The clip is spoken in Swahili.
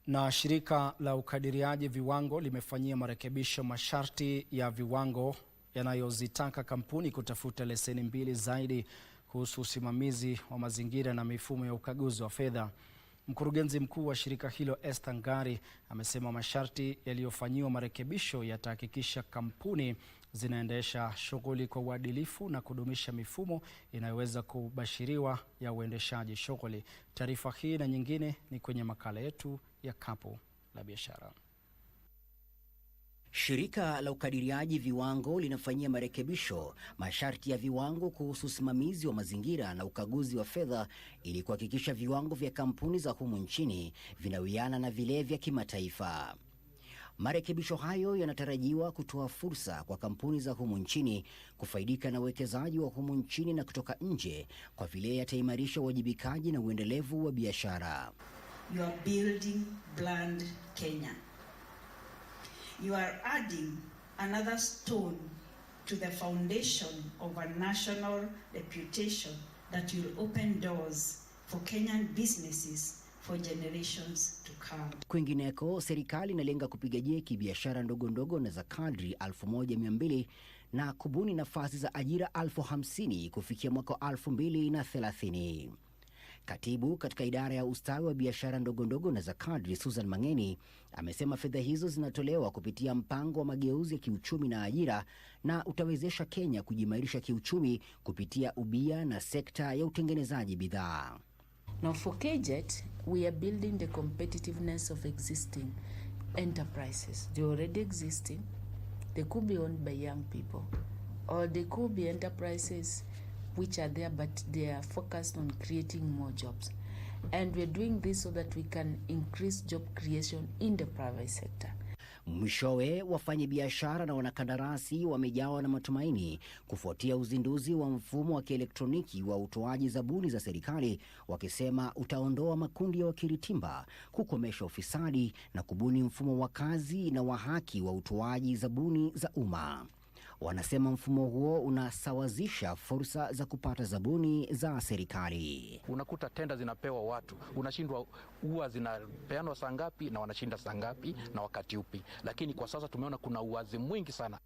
Na shirika la ukadiriaji viwango limefanyia marekebisho masharti ya viwango yanayozitaka kampuni kutafuta leseni mbili zaidi kuhusu usimamizi wa mazingira na mifumo ya ukaguzi wa fedha. Mkurugenzi mkuu wa shirika hilo Esther Ngari amesema masharti yaliyofanyiwa marekebisho yatahakikisha kampuni zinaendesha shughuli kwa uadilifu na kudumisha mifumo inayoweza kubashiriwa ya uendeshaji shughuli. Taarifa hii na nyingine ni kwenye makala yetu ya Kapu la Biashara. Shirika la ukadiriaji viwango linafanyia marekebisho masharti ya viwango kuhusu usimamizi wa mazingira na ukaguzi wa fedha ili kuhakikisha viwango vya kampuni za humu nchini vinawiana na vile vya kimataifa. Marekebisho hayo yanatarajiwa kutoa fursa kwa kampuni za humu nchini kufaidika na uwekezaji wa humu nchini na kutoka nje, kwa vile yataimarisha uwajibikaji na uendelevu wa biashara. You are building Brand Kenya. You are adding another stone to the foundation of a national reputation that will open doors for Kenyan businesses for generations to come. Kwingineko, serikali inalenga kupiga jeki biashara ndogo ndogo na za kadri 1200 na kubuni nafasi za ajira 50,000 kufikia mwaka 2030. Katibu katika idara ya ustawi wa biashara ndogo ndogo na za kadri Susan Mangeni amesema fedha hizo zinatolewa kupitia mpango wa mageuzi ya kiuchumi na ajira na utawezesha Kenya kujimarisha kiuchumi kupitia ubia na sekta ya utengenezaji bidhaa. Now for KJET, we are building the competitiveness of existing enterprises. They're already existing. They could be owned by young people, or they could be enterprises which are there but they are focused on creating more jobs. And we're doing this so that we can increase job creation in the private sector. Mwishowe, wafanyabiashara na wanakandarasi wamejawa na matumaini kufuatia uzinduzi wa mfumo wa kielektroniki wa utoaji zabuni za serikali, wakisema utaondoa makundi ya wakiritimba, kukomesha ufisadi na kubuni mfumo wa kazi na wa haki wa utoaji zabuni za umma. Wanasema mfumo huo unasawazisha fursa za kupata zabuni za serikali. Unakuta tenda zinapewa watu, unashindwa huwa zinapeanwa saa ngapi na wanashinda saa ngapi na wakati upi. Lakini kwa sasa tumeona kuna uwazi mwingi sana.